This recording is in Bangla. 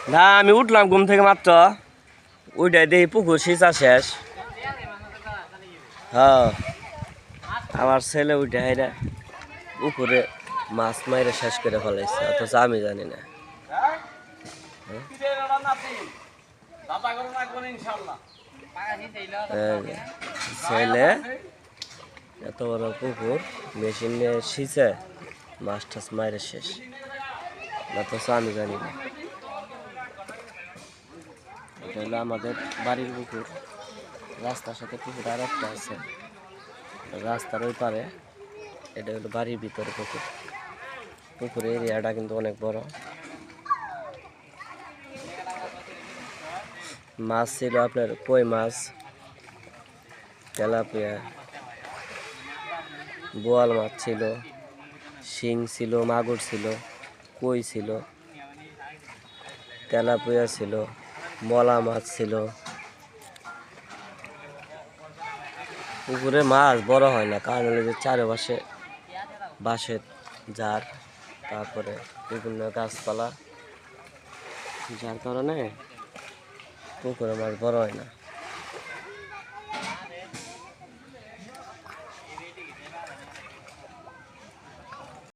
না আমি উঠলাম ঘুম থেকে মাত্র ওইটাই দেখি পুকুর সিঁচা শেষ। হ্যাঁ আমার ছেলে উঠে হাইরা পুকুরে মাছ মাইরে শেষ করে ফেলাইছে, অথচ আমি জানি না। ছেলে এত বড় পুকুর মেশিন নিয়ে সিঁচে মাছ টাছ মাইরে শেষ, অথচ আমি জানি না। এটা হলো আমাদের বাড়ির পুকুর, রাস্তার সাথে পুকুর আর একটা আছে, রাস্তার ওই পারে এটা হলো বাড়ির ভিতরে পুকুর। পুকুরের এরিয়াটা কিন্তু অনেক বড়। মাছ ছিল আপনার কই মাছ, তেলাপিয়া, বোয়াল মাছ ছিল, শিং ছিল, মাগুর ছিল, কই ছিল, তেলাপিয়া ছিল, মলা মাছ ছিল। পুকুরে মাছ বড় হয় না, কারণ হলো যে চারপাশে বাঁশের ঝাড়, তারপরে বিভিন্ন গাছপালা, যার কারণে পুকুরে মাছ বড় হয় না।